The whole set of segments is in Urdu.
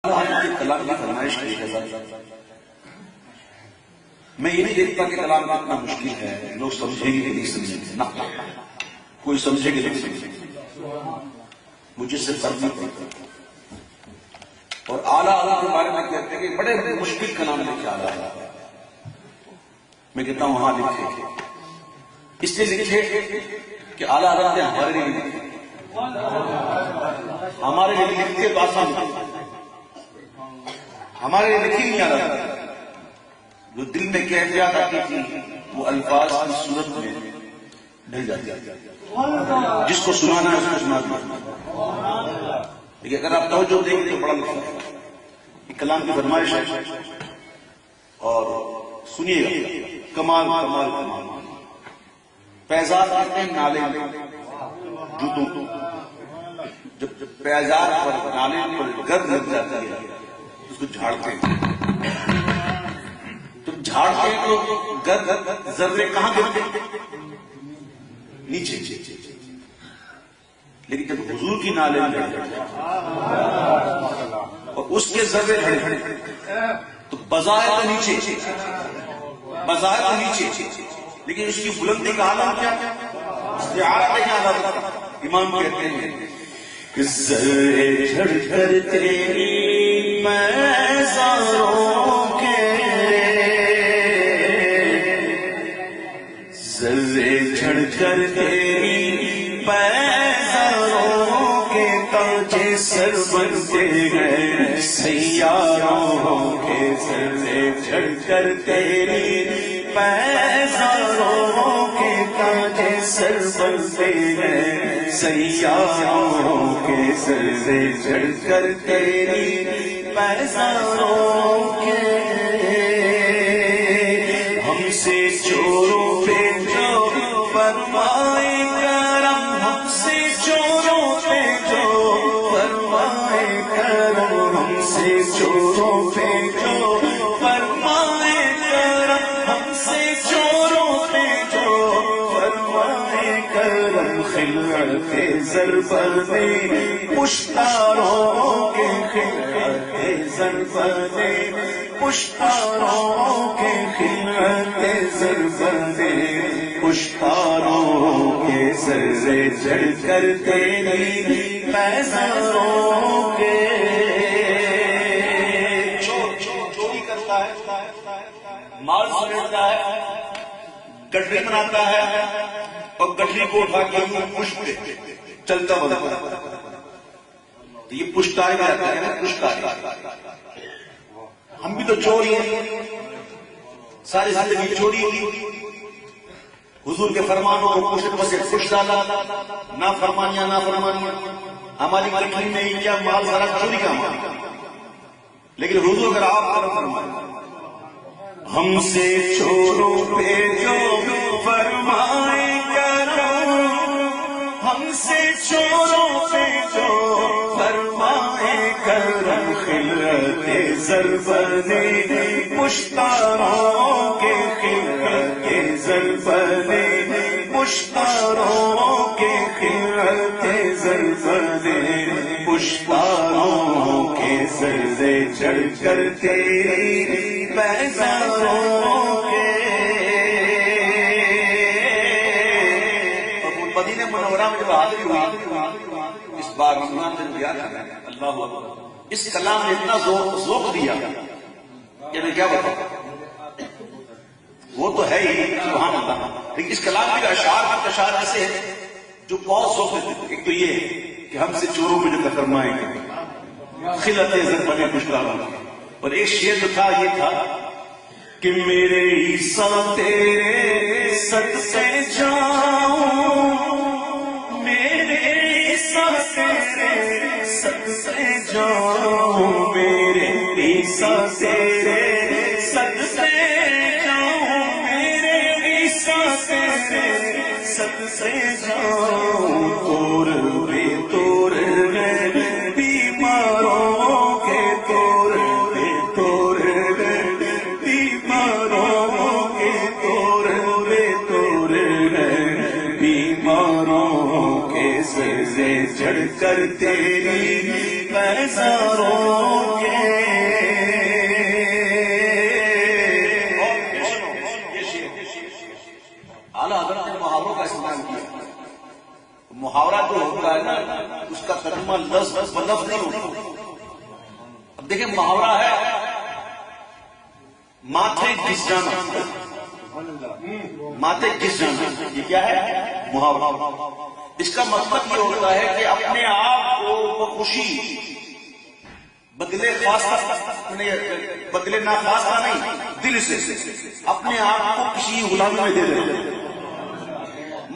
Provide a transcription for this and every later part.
کلام کی فرمائش کی ہے۔ میں یہ نہیں دیکھتا کہ کلام کتنا مشکل ہے، لوگ سمجھیں گے کہ نہیں سمجھیں گے، نہ کوئی سمجھے کہ نہیں سمجھے گے، مجھے صرف فرق نہیں پڑتا۔ اور اعلیٰ کے بارے میں کہتے ہیں کہ بڑے مشکل کلام لکھے اعلیٰ، میں کہتا ہوں وہاں لکھے، اس لیے لکھے کہ اعلیٰ نے ہمارے لیے لکھے، ہمارے لیے لکھتے تو آسان ہمارے لیے لکھی نہیں آ رہا، جو دل میں کیفیات آتی تھی وہ الفاظ کی صورت میں ڈھل جاتی، جس کو سنانا ہے اس کو سنا دیا۔ لیکن اگر آپ توجہ دیں گے تو بڑا لطف ہے، یہ کلام کی فرمائش ہے اور سنیے گا، کمال کمال کمال۔ پیزار کہتے ہیں نالے جوتوں، جب پیزار پر نالے پر گرد لگ جاتی ہے اس کو جھاڑتے ہیں، تو جھاڑتے ہیں تو گرد ذرے کہاں گرتے ہیں؟ نیچے۔ لیکن جب حضور کی نالے میں اور اس کے ذرے کھڑے تو بظاہر تو نیچے، بظاہر تو نیچے، لیکن اس کی بلندی کا عالم کیا؟ استعارہ کا عالم۔ امام کہتے ہیں کہ ذرے جھڑ کر تیری میزاروں کے، ذرے جھڑ کر تیری میزاروں کے تاجے سر بنتے ہیں سیاروں کے، ذرے جھڑ کر تیری میزاروں کے تاجے سر بنتے ہیں سیاروں کے، ذرے جھڑ کر تیری میزاروں کے۔ ہم سے چوروں پہ جو فرمائے کرم، ہم سے چوروں پہ جو فرمائے کرم، ہم سے چوروں پہ جو فرمائے کرم، ہم سے چوروں پہ جو فرمائے کرم، خلعت ضربت پشتاروں کے، خلعت ضربت پشتاروں کے، خلعت ضربت پشتاروں کے، ذرے جھڑ کر تیری میزاروں کے۔ چوری کرتا ہے، مال سمیٹتا ہے، گٹری بناتا ہے اور گٹری کو اٹھا کے پشت پہ چلتا بنا، تو یہ پشتاری جاتا ہے نا، پشتاری۔ ہم بھی تو چور ہی ہیں، ساری زندگی چوری کی، حضور کے فرمانوں کو پشت پر سے پشت ڈالا، نہ فرمانیاں نہ فرمانیاں، ہماری گٹری میں کیا مال سارا چوری کا مال۔ لیکن حضور اگر آپ طرف فرمائے ہم سے چوروں پہ جو فرمائے کرم، ہم سے چوروں پہ جو فرمائے کرم، خلعت ضربت پشتاروں کے، خلعت ضربت پشتاروں کے، خلعت ضربت پشتاروں کے، ذرے جھڑ کر تیری میزاروں کے۔ مدینہ منورہ میں جب حاضری ہوئی اس بار رمضان میں بیان کرنا، اللہ اکبر، اس کلام نے اتنا ذوق دیا کہ میں کیا بتاؤں، وہ تو ہے ہی سبحان اللہ، لیکن اس کلام کے اشعار ایسے ہیں جو بہت ذوق دیتے ہیں۔ ایک تو یہ ہے کہ ہم سے چوروں پہ جو فرمائیں گے، خلعت ضربت پشتاروں، اور ایک شعر جو تھا یہ تھا کہ میرے عیسیٰ تیرے صدقے جاؤں، میرے عیسیٰ تیرے صدقے جاؤں، میرے عیسیٰ تیرے صدقے جاؤں، میرے عیسیٰ تیرے صدقے جاؤں، توڑ بے توڑ گئے بیماروں کے، توڑ بے توڑ گئے بیماروں کے، توڑ بے توڑ گئے بیماروں کے، ذرے جھڑ کر تیری میزاروں کے۔ کلمہ لفظ بلفظ نہیں ہوتا. اب دیکھیں محاورہ ہے ماتھے گھس جانا، ماتھے گھس جانا، یہ کیا ہے؟ محاورہ. اس کا مطلب یہ ہوتا ہے کہ اپنے آپ کو خوشی بدلے خواستہ، بدلے ناخواستہ نہیں، دل سے اپنے آپ کو کسی غلامی میں دے دینا،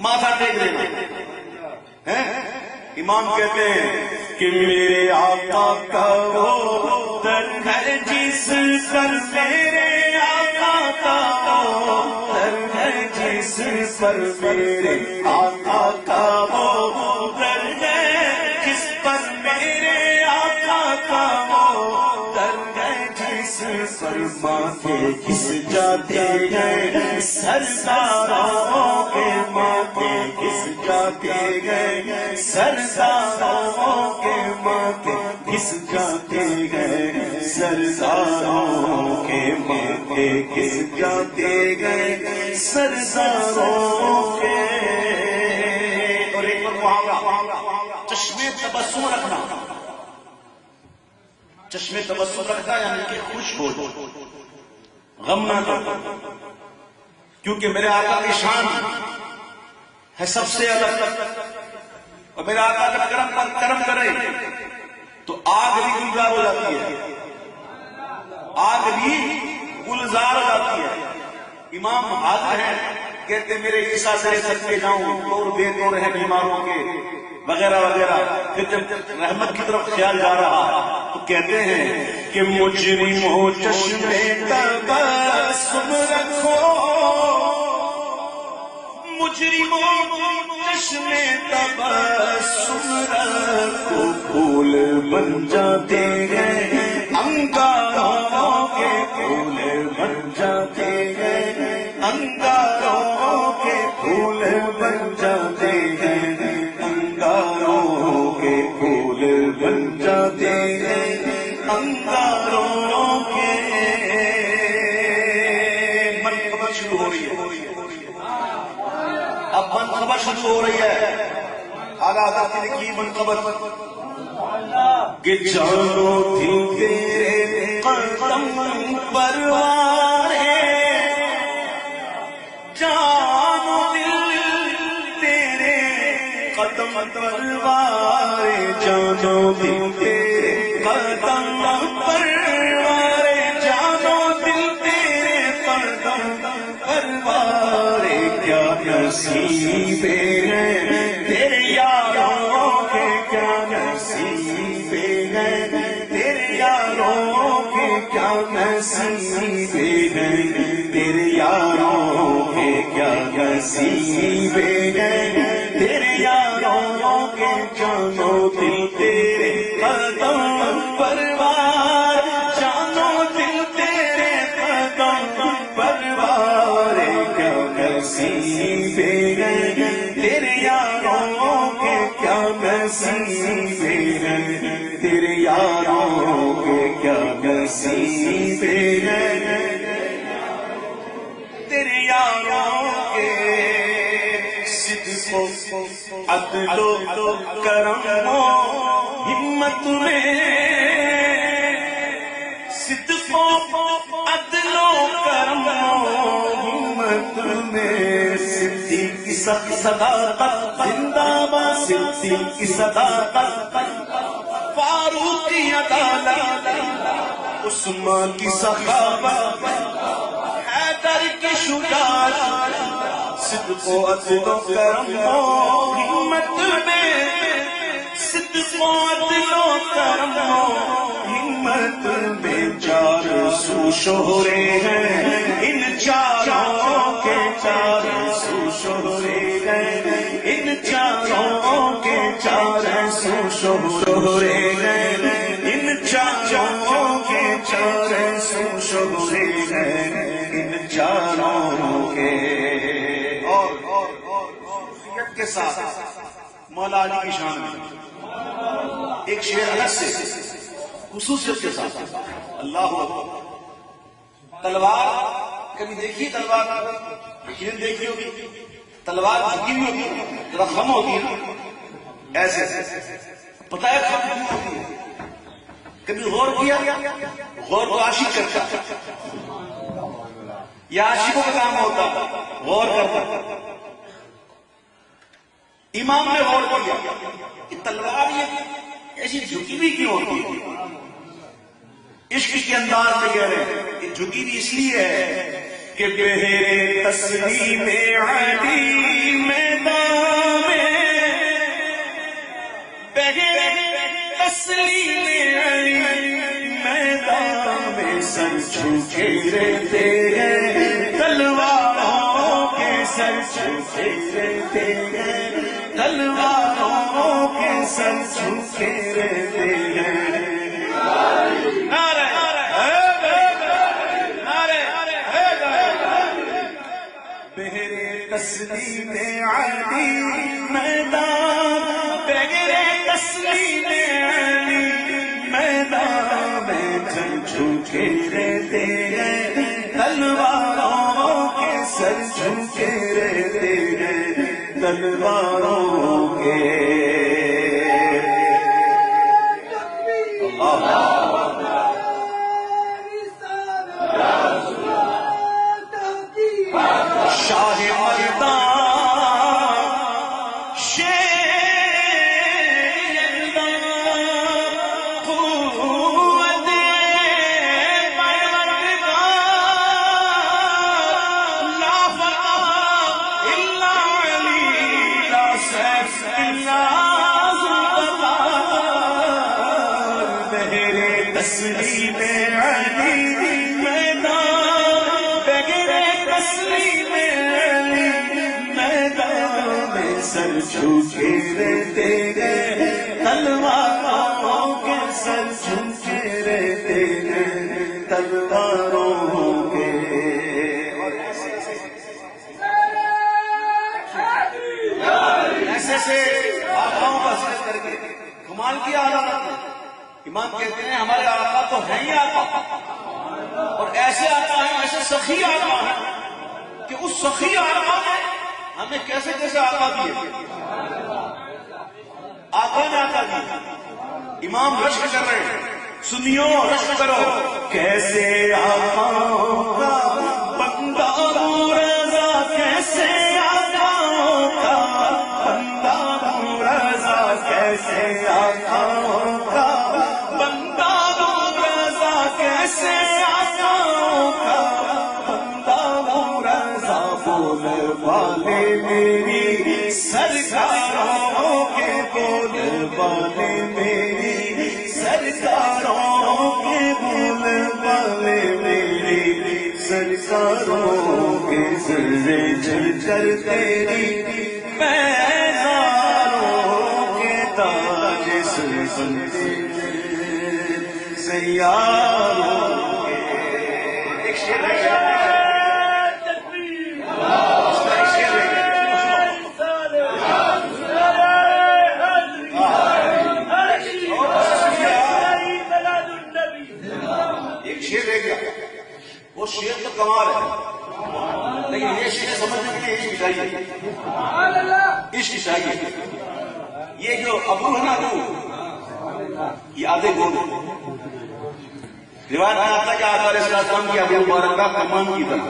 ماتھا ٹیک دینا. امام کہتے ہیں کہ میرے آقا کا وہ در ہے جس پر میرے آقا کا وہ در ہے جس پر میرے آقا کا وہ در ہے جس پر میرے آقا کا وہ در ہے جس پر ماتھے گھس جاتے ہیں سرداروں کے ماتھے گھس جاتے ہیں سرداروں کے ماتھے گھس جاتے ہیں سرداروں کے ماتھے گھس جاتے ہیں سرداروں کے. اور ایک محاورہ چشمے تبسم رکھنا. چشمے تبسم رکھنا یعنی کہ خوش ہو، غم نہ کرنا، کیونکہ میرے آقا کی شان ہے سب سے الگ. اور میرا آقا اگر کرم کرے تو آگ بھی گلزار ہو جاتی ہے، آگ بھی گلزار ہو جاتی ہے. امام حاضر ہیں، کہتے میرے عیسیٰ سے سب کے جاؤں اور بے دور ہے بیماروں کے وغیرہ وغیرہ. پھر جب رحمت کی طرف خیال جا رہا تو کہتے ہیں کہ مجرموں چشمے تبسم رکھو، مجرموں چشمے تبسم رکھو، پھول بن جاتے ہیں انگاروں کے، پھول بن جاتے ہیں انگاروں کے، پھول بن جاتے ہیں انگاروں کے، پھول بن جاتے ہیں انگاروں کے. منقبت شروع ہو رہی ہے، اب منقبت شروع ہو رہی ہے. اعلیٰ حضرت نے کی منقبت کہ جانو دل تیرے قدم پروار ہے، جانو دل تیرے قدم پروار ہے، جانو دل تیرے قدم پروار ہے، جانو دل تیرے قدم پروار ہے. کیا نصیب ہے تیرے یاروں کے، کیا نصیب ہے تیرے یاروں کے، کیا نصیب ہے تیرے یاروں کے، کیا نصیب ہے تیرے یاروں کے. جانو دل تیرے قدم پروار، جانو دل تیرے قدم پروار، کیا نصیب ہے تیرے یاروں کے، کیا نصیب ہے تیرے یاروں کے، کیا نصیب ہے تیرے یاروں کے. صدق و عدل و کرم و ہمت میں، صدق و عدل و کرم و ہمت میں، صدیق کی صداقت زندہ باد، صدیق کی صداقت، فاروق کی عدالت، عثمان کی سخاوت، حیدر کی شجاعت، صدق و عدل و کرم و ہمت میں، صدق و عدل و کرم و ہمت میں. چار سو شہرے ہیں ان چاروں کے، چار سو شہرے ہیں ان چاروں کے، چار سو شہرے ہیں ان چاروں کے، چار سو شہرے ہیں ان چاروں کے. اور خصوصیت کے ساتھ مولا علی کی شان میں ایک شعر الگ سے خصوصیت کے ساتھ. اللہ اکبر. تلوار کبھی دیکھی؟ تلوار یقین دیکھی ہوگی. تلوار جھکی ہوئی ہوتی ہے، رقم ہوتی ہے ایسے. پتہ ہے خم کیوں ہوتی ہے؟ کبھی غور کیا؟ غور تو عاشق کرتا، یا عاشقوں کا کام ہوتا غور کرتا. امام نے غور کیا کہ تلوار یہ ایسی جھکی ہوئی کیوں ہوتی ہے؟ عشق کے انداز میں کہہ رہے ہیں کہ جھکی ہوئی اس لیے ہے کہ بہرے تسلیم علی میدان میں، بہرے تسلیم علی میدان میں سر جھکے رہتے ہیں، تلواروں کے سر جھکے رہتے ہیں، تلواروں کے سر جھکے رہتے ہیں. بہرے تسلیم علی میدان، بہرے تسلیم علی میدان میں جھکے رہتے ہیں، تلواروں کے سر جھکے رہتے ہیں، تلواروں کے. شاہ مردان شیر قوت لا فتح الا علی، لا سیف الا ذوالفقار. بہرے تسلیم علی میدان، بہرے تسلیم سر جھکے رہتے ہیں، تلواروں کے سر جھکے رہتے ہیں، تلواروں کے. ایسے سے آقاؤں کا ذکر کر کے کمال کی حالت ہے. امام کہتے ہیں ہمارے آقا تو ہیں ہی آقا، اور ایسے آقا ہیں، ایسے سخی آقا ہیں کہ اس سخی آقا نے ہمیں کیسے کیسے آقا دیے. آقا نے آقا دیے. امام رشک کر رہے ہیں، سنیو رشک کرو. کیسے آقا کا بندہ رضا، کیسے آقا کا بندہ رضا، کیسے آقا کا بندہ رضا، کیسے آقا کا بندہ رضا. بول والے میری سرکاروں کے، بول والے میری سرکاروں کے، بول والے میری سرکاروں کے. ذرے جل کر تیری پیزاروں کے تاج سلسل سیاروں کے. ایک شعر ہے، وہ شعر تو کمال ہے، لیکن یہ شعر سمجھنے کے لیے عشق چاہیے. عشق چاہیے. یہ جو ابو ہے نا، یہ آدھے گول روایت میں آتا کہ آقا علیہ السلام کی ابو مبارکہ کمان کی طرح.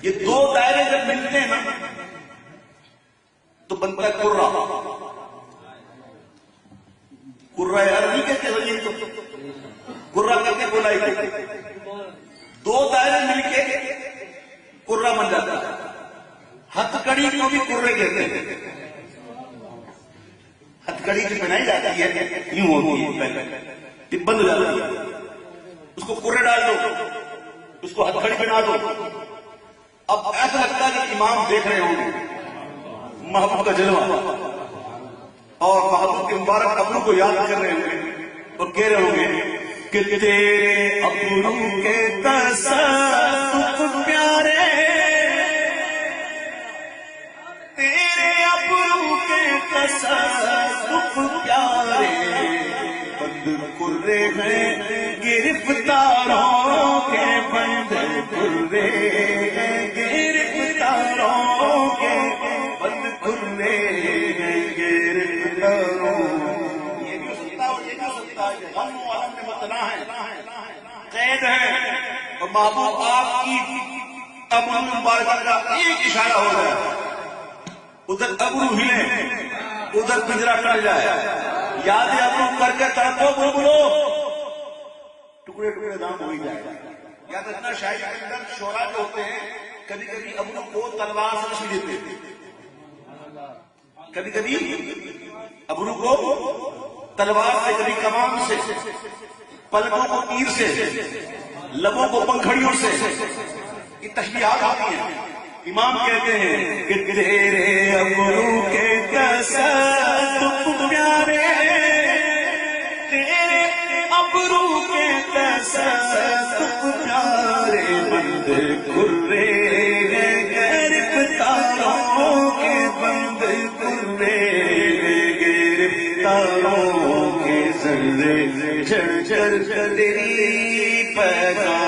یہ دو دائرے جب ملتے ہیں نا تو بنتا ہے قرہ. قرہ عربی کہتے ہیں، تو قرہ کہتے ہیں گولائی کے. دو دائرے مل کے قرہ بن جاتا ہے. ہتھ کڑی کو بھی قرے کہتے ہیں. ہتھ کڑی کی بنائی جاتی ہے، یوں ہوتی ہے، پھر بند ہو جاتی ہے. اس کو قرے ڈال دو، اس کو ہتھ کڑی بنا دو. اب ایسا لگتا ہے کہ امام دیکھ رہے ہوں گے محبوب کا جلوہ، اور محبوب کے مبارک ابرو کو یاد کر رہے ہوں گے اور کہہ رہے ہوں گے کہ تیرے ابرو کے تصدق پیارے، تیرے ابرو کے تصدق پیارے، بند کرے ہیں گرفتاروں کے، بند کرے ہیں گرفتاروں کے، بند کرے ہیں گرفتاروں غم و علم میں مبتلا ہیں، قید ہے، اور محبوب آپ کی ابرو مبارکہ کا ایک اشارہ ہو جائے، ادھر ابرو ہلے، ادھر پنجرا کٹ جائے، یاد ابرو کر کے تڑپو بلبلو، ٹکڑے ٹکڑے دام ہو ہی جائے گا۔ یاد رکھنا شاعری کے اندر شعراء جو ہوتے ہیں کبھی کبھی ابرو کو تلوار سے چھین دیتے ہیں، کبھی کبھی ابرو کو تلوار سے، کبھی کمان سے، پلکوں کو تیر سے، لبوں کو پنکھڑیوں سے، یہ تشبیہات آتی ہیں۔ امام کہتے ہیں کہ تیرے ابرو کے تصدق پیارے، تیرے ابرو کے تصدق پیارے، بند کرے گرفتاروں کے، بند کرے گرفتاروں کے، ذرے جھر جھر تیری پیغام